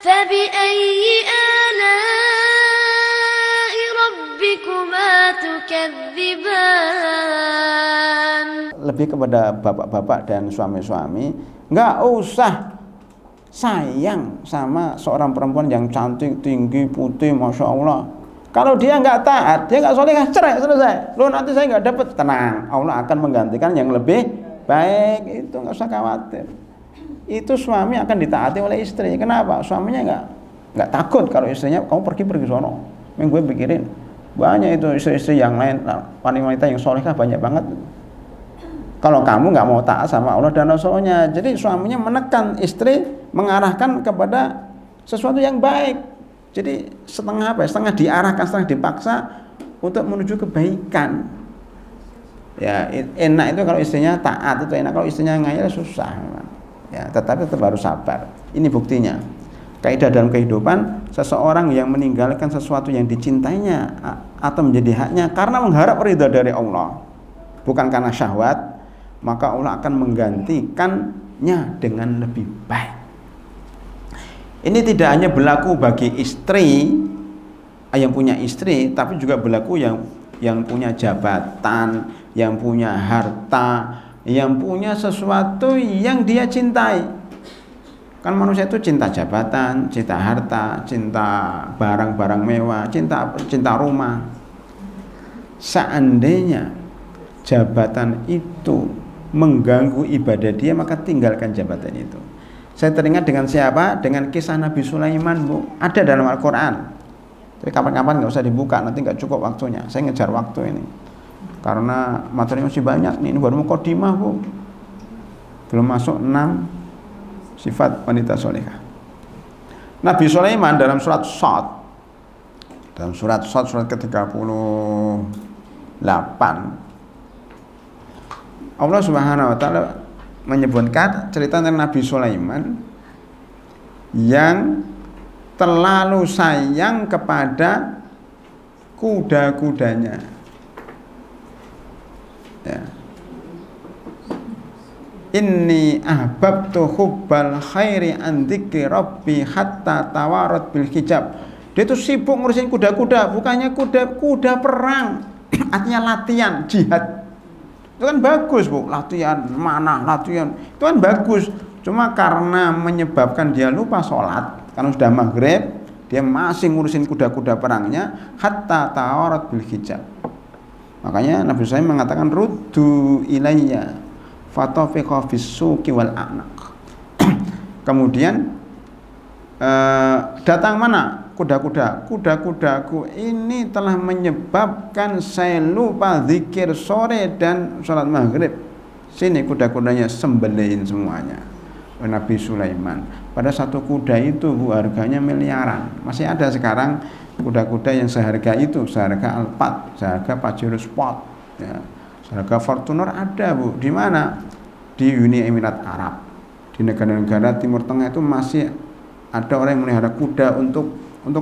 فبأي آلاء ربكما تكذبان. Lebih kepada bapak-bapak dan suami-suami, nggak usah sayang sama seorang perempuan yang cantik, tinggi, putih, masya Allah. Kalau dia nggak taat, dia nggak solehah, cerai, selesai. Loh, nanti saya nggak dapat. Tenang, Allah akan menggantikan yang lebih baik. Itu nggak usah khawatir. Itu suami akan ditaati oleh istri. Kenapa? Suaminya nggak takut kalau istrinya kamu pergi sono. Yang gue pikirin banyak itu istri-istri yang lain, wanita yang solehah banyak banget. Kalau kamu nggak mau taat sama Allah dan Rasulnya, jadi suaminya menekan istri, mengarahkan kepada sesuatu yang baik. Jadi setengah setengah diarahkan, setengah dipaksa untuk menuju kebaikan. Ya enak itu kalau istrinya taat, itu enak. Kalau istrinya ngayal susah. Ya, tetapi tetap harus sabar. Ini buktinya. Kaidah dalam kehidupan, seseorang yang meninggalkan sesuatu yang dicintainya atau menjadi haknya karena mengharap ridha dari Allah, bukan karena syahwat, maka Allah akan menggantikannya dengan lebih baik. Ini tidak hanya berlaku bagi istri yang punya istri, tapi juga berlaku yang punya jabatan, yang punya harta, yang punya sesuatu yang dia cintai. Kan manusia itu cinta jabatan, cinta harta, cinta barang-barang mewah, cinta rumah. Seandainya jabatan itu mengganggu ibadah dia, maka tinggalkan jabatan itu. Saya teringat dengan siapa? Dengan kisah Nabi Sulaiman, Bu. Ada dalam Al-Quran. Jadi kapan-kapan nggak usah dibuka, nanti nggak cukup waktunya. Saya ngejar waktu ini karena materinya masih banyak nih. Ini baru mukadimah, Bu. Belum masuk 6 sifat wanita solehah. Nabi Sulaiman dalam surat Shad, surat ke-38, Allah Subhanahu wa taala menyebutkan cerita tentang Nabi Sulaiman yang terlalu sayang kepada kuda-kudanya. Ya. Inni ahbabtu hubbal khairi an dzikri rabbi hatta tawarat bil hijab. Dia itu sibuk ngurusin kuda-kuda, bukannya kuda perang. Artinya latihan jihad. Itu kan bagus, Bu, latihan mana, latihan itu kan bagus. Cuma karena menyebabkan dia lupa sholat, karena sudah maghrib dia masih ngurusin kuda-kuda perangnya, hatta tawarat bil hijab. Makanya Nabi Sulaiman mengatakan ruddu ilayya fatafiqa fis suqi wal a'naq. Kemudian datang mana kudaku ini telah menyebabkan saya lupa zikir sore dan sholat maghrib. Sini kuda-kudanya, sembelihin semuanya. Nabi Sulaiman, pada satu kuda itu, Bu, harganya miliaran. Masih ada sekarang kuda-kuda yang seharga itu, seharga Alphard, seharga Pajero Sport, ya, seharga Fortuner ada, Bu. Di mana? Di Uni Emirat Arab. Di negara-negara Timur Tengah itu masih ada orang yang melihara kuda untuk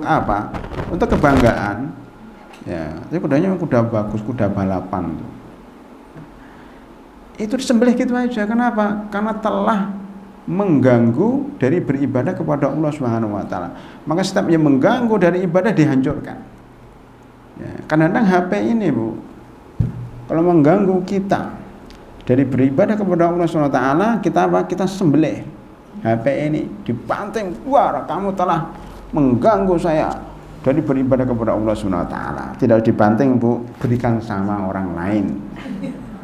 apa? Untuk kebanggaan. Ya, jadi kudanya kuda bagus, kuda balapan. Itu disembelih gitu aja. Kenapa? Karena telah mengganggu dari beribadah kepada Allah Subhanahu wa taala. Maka setiap yang mengganggu dari ibadah dihancurkan. Ya, kadang-kadang HP ini, Bu, kalau mengganggu kita dari beribadah kepada Allah Subhanahu wa taala, kita apa? Kita sembelih. HP ini dibanting, wah, kamu telah mengganggu saya dari beribadah kepada Allah Subhanahu wa taala. Tidak dibanting, Bu, berikan sama orang lain.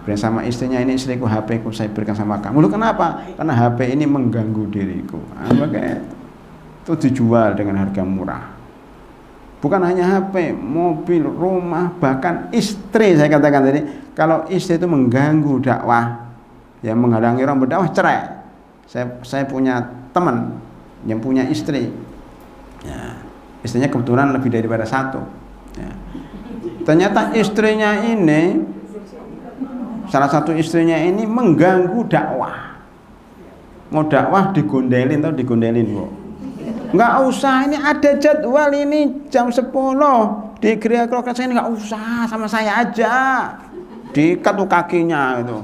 Berikan sama istrinya, ini istriku, HP ku saya berikan sama kamu. Lu kenapa? Karena HP ini mengganggu diriku. Maka itu dijual dengan harga murah. Bukan hanya HP, mobil, rumah, bahkan istri. Saya katakan tadi, kalau istri itu mengganggu dakwah, ya, menghalangi orang berdakwah, cerai. Saya punya teman yang punya istri, ya, istrinya kebetulan lebih daripada satu, ya. Ternyata istrinya ini, salah satu istrinya ini mengganggu dakwah. Mau dakwah digondelin, atau digondelin, Bu. Nggak usah, ini ada jadwal ini jam 10 di gereja Krokret, saya ini nggak usah, sama saya aja. Diikat tuh kakinya itu,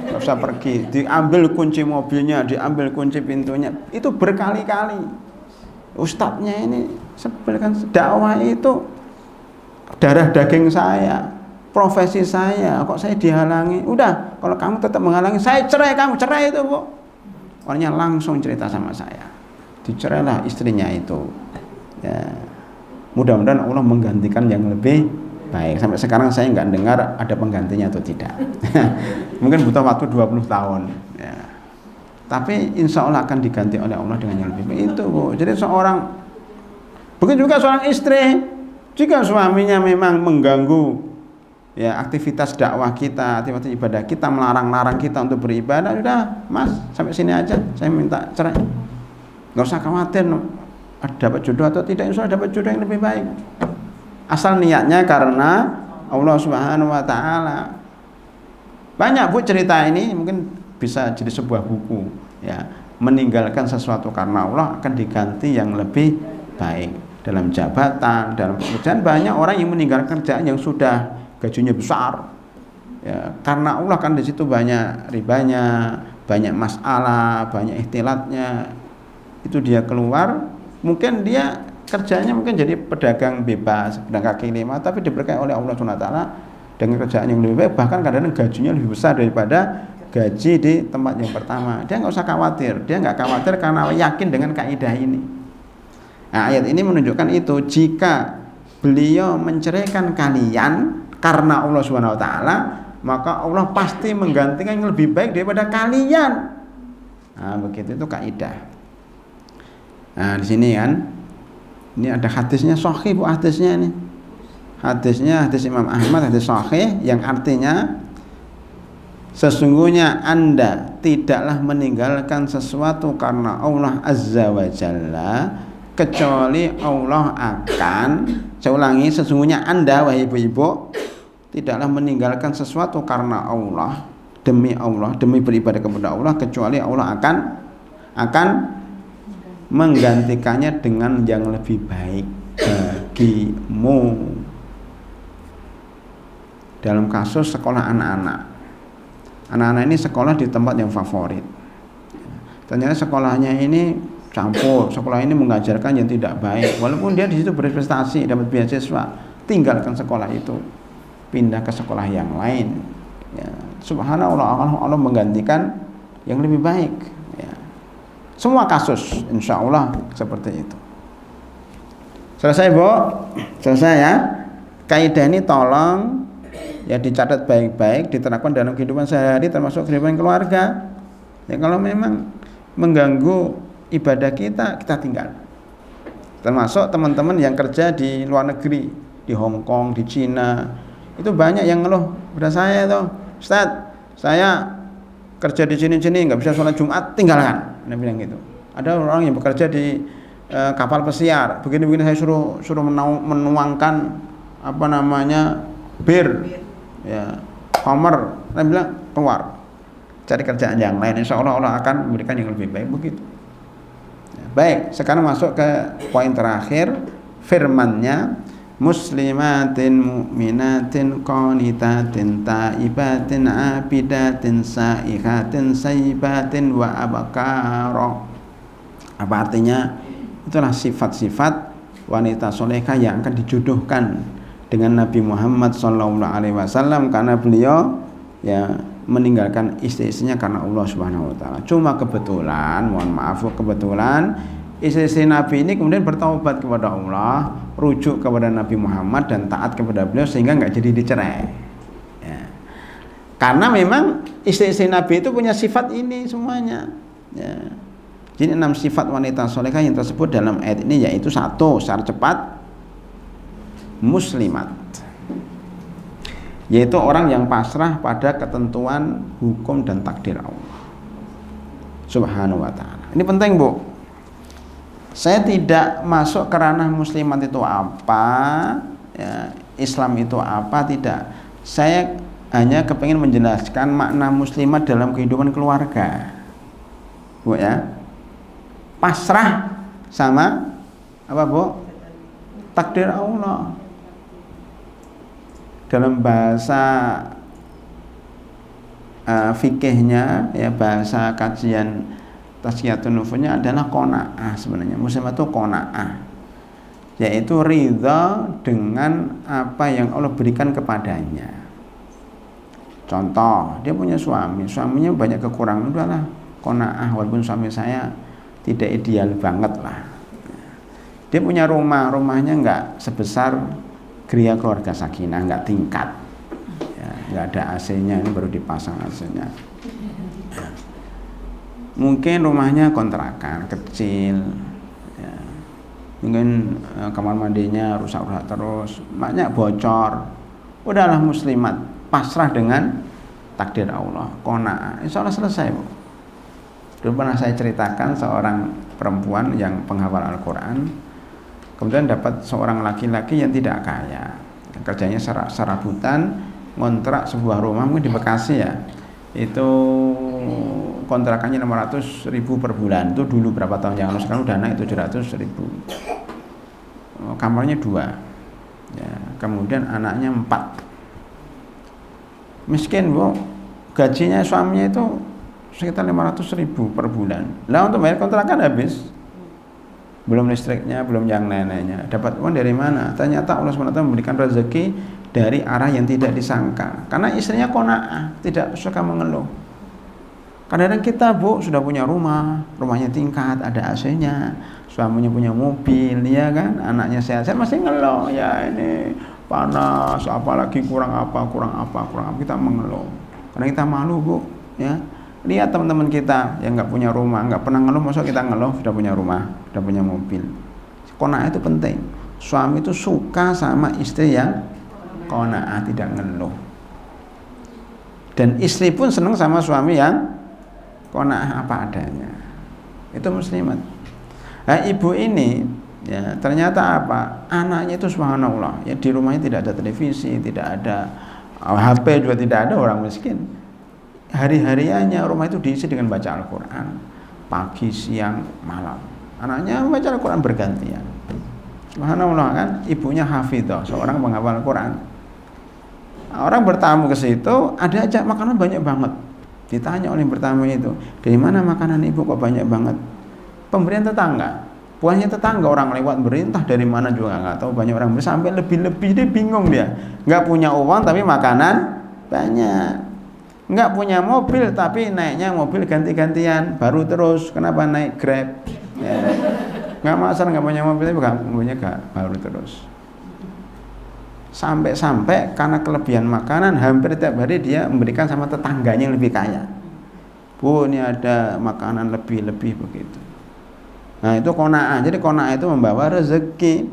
nggak usah pergi. Diambil kunci mobilnya, diambil kunci pintunya, itu berkali-kali. Ustadznya ini sebel kan, dakwah itu darah daging saya, profesi saya, kok saya dihalangi. Udah, kalau kamu tetap menghalangi, saya cerai kamu, cerai itu Bu. Orangnya langsung cerita sama saya, dicerailah istrinya itu. Ya, mudah-mudahan Allah menggantikan yang lebih baik. Sampai sekarang saya nggak dengar ada penggantinya atau tidak. Mungkin butuh waktu 20 tahun. Ya. Tapi insya Allah akan diganti oleh Allah dengan yang lebih baik itu Bu. Jadi begitu juga seorang istri, jika suaminya memang mengganggu ya aktivitas dakwah kita, aktivitas ibadah kita, melarang-larang kita untuk beribadah, sudah Mas, sampai sini aja, saya minta cerai. Nggak usah khawatir dapat jodoh atau tidak, insya Allah dapat jodoh yang lebih baik. Asal niatnya karena Allah Subhanahu wa Ta'ala. Banyak Bu cerita ini, mungkin bisa jadi sebuah buku ya. Meninggalkan sesuatu karena Allah akan diganti yang lebih baik. Dalam jabatan, dalam pekerjaan, banyak orang yang meninggalkan kerjaan yang sudah gajinya besar ya, karena Allah kan di situ banyak ribanya, banyak masalah, banyak ikhtilatnya. Itu dia keluar, mungkin dia kerjanya mungkin jadi pedagang bebas, pedagang kaki lima, tapi diberkahi oleh Allah SWT dengan kerjaan yang lebih baik, bahkan kadang-kadang gajinya lebih besar daripada gaji di tempat yang pertama. Dia nggak usah khawatir, dia nggak khawatir karena yakin dengan kaidah ini. Nah, ayat ini menunjukkan itu, jika beliau menceraikan kalian karena Allah Subhanahu wa Ta'ala, maka Allah pasti menggantikan yang lebih baik daripada kalian. Nah, begitu itu kaidah. Nah, di sini kan ini ada hadisnya sahih Bu, hadisnya ini. Hadisnya hadis Imam Ahmad, hadis sahih yang artinya sesungguhnya Anda tidaklah meninggalkan sesuatu karena Allah Azza wa Jalla kecuali Allah akan, saya ulangi, sesungguhnya Anda wahai ibu-ibu tidaklah meninggalkan sesuatu karena Allah, demi beribadah kepada Allah, kecuali Allah akan menggantikannya dengan yang lebih baik bagimu. Dalam kasus sekolah anak-anak ini sekolah di tempat yang favorit, ternyata sekolahnya ini campur, sekolah ini mengajarkan yang tidak baik, walaupun dia di situ berprestasi, dapat beasiswa, tinggalkan sekolah itu, pindah ke sekolah yang lain. Ya, subhanallah, Allah menggantikan yang lebih baik. Ya. Semua kasus, insya Allah seperti itu. Selesai Bu? Selesai ya? Kaidah ini tolong ya dicatat baik-baik, diterapkan dalam kehidupan sehari-hari, termasuk kehidupan keluarga. Ya, kalau memang mengganggu ibadah kita tinggal. Termasuk teman-teman yang kerja di luar negeri, di Hong Kong, di Cina, itu banyak yang ngeluh pada saya tuh, Ustaz, saya kerja di sini nggak bisa sholat Jumat, tinggalkan. Dia bilang gitu. Ada orang yang bekerja di kapal pesiar, begini-begini saya suruh menuangkan bir, ya, homer, dia bilang keluar, cari kerjaan yang lain, insya Allah Allah akan memberikan yang lebih baik begitu. Baik, sekarang masuk ke poin terakhir, firman-Nya, muslimatin mu'minatin qanitatin taibatin abidatin saihatin sayyibatin wa abkara. Apa artinya? Itulah sifat-sifat wanita solehah yang akan dijodohkan dengan Nabi Muhammad SAW, karena beliau ya meninggalkan istri-istrinya karena Allah Subhanahu wa Ta'ala. Cuma kebetulan, mohon maaf, kebetulan istri-istri Nabi ini kemudian bertaubat kepada Allah, rujuk kepada Nabi Muhammad dan taat kepada beliau, sehingga nggak jadi dicerai ya. Karena memang istri-istri Nabi itu punya sifat ini semuanya ya. Jadi 6 sifat wanita solehah yang tersebut dalam ayat ini, yaitu 1, secara cepat, muslimat, yaitu orang yang pasrah pada ketentuan hukum dan takdir Allah Subhanahu wa Ta'ala. Ini penting Bu. Saya tidak masuk ke ranah muslimat itu apa ya, Islam itu apa, tidak. Saya hanya kepingin menjelaskan makna muslimat dalam kehidupan keluarga Bu ya. Pasrah sama apa Bu? Takdir Allah. Dalam bahasa fikihnya ya, bahasa kajian tazkiyatun nufusnya adalah qanaah sebenarnya. Muslimat itu qanaah, yaitu ridha dengan apa yang Allah berikan kepadanya. Contoh, dia punya suaminya banyak kekurangan, udahlah qanaah walaupun suami saya tidak ideal banget lah. Dia punya rumahnya nggak sebesar geria keluarga Sakinah, nggak tingkat, ya, nggak ada AC-nya, ini baru dipasang AC-nya. Ya. Mungkin rumahnya kontrakan kecil, ya. Mungkin kamar mandinya rusak-rusak terus, banyak bocor. Udahlah muslimat, pasrah dengan takdir Allah, qanaah, insya Allah selesai, Bu. Dulu pernah saya ceritakan seorang perempuan yang penghafal Al-Quran, kemudian dapat seorang laki-laki yang tidak kaya, kerjanya serabutan, ngontrak sebuah rumah mungkin di Bekasi ya, itu kontrakannya 600.000 per bulan. Itu dulu berapa tahun yang lalu, sekarang udah naik 700.000. Kamarnya 2 ya, kemudian anaknya 4. Miskin, Bu. Gajinya suaminya itu sekitar 500.000 per bulan. Lah untuk bayar kontrakan habis, belum listriknya, belum yang lain-lainnya. Dapat uang dari mana? Ternyata Allah SWT memberikan rezeki dari arah yang tidak disangka. Karena istrinya qanaah, tidak suka mengeluh. Kadang-kadang kita, Bu, sudah punya rumahnya tingkat, ada AC-nya, suaminya punya mobil, ya kan, anaknya sehat-sehat, masih ngeluh, ya ini panas, apalagi kurang apa, kita mengeluh. Karena kita malu, Bu, ya. Lihat teman-teman kita yang nggak punya rumah, nggak pernah ngeluh, masa kita ngeluh sudah punya rumah, sudah punya mobil. Qanaah itu penting. Suami itu suka sama istri yang qanaah, tidak ngeluh. Dan istri pun senang sama suami yang qanaah apa adanya. Itu muslimat. Nah, ibu ini ya ternyata apa? Anaknya itu subhanallah, ya di rumahnya tidak ada televisi, tidak ada HP, juga tidak ada, orang miskin. Hari-hariannya rumah itu diisi dengan baca Al-Quran, pagi, siang, malam. Anaknya baca Al-Quran bergantian. Subhanallah, kan, ibunya hafidhah, seorang penghafal Al-Quran. Orang bertamu ke situ, ada aja makanan banyak banget. Ditanya oleh bertamu itu, dari mana makanan ibu kok banyak banget? Pemberian tetangga, buahnya tetangga, orang lewat beri, entah dari mana juga nggak tahu, banyak orang beri sampai lebih-lebih, dia bingung dia. Nggak punya uang tapi makanan banyak. Nggak punya mobil tapi naiknya mobil ganti-gantian, baru terus. Kenapa naik Grab? Ya. Nggak masalah nggak punya mobil tapi punya baru terus. Sampai-sampai karena kelebihan makanan, hampir tiap hari dia memberikan sama tetangganya yang lebih kaya. Bu, ini ada makanan lebih-lebih begitu. Nah itu qanaah. Jadi qanaah itu membawa rezeki.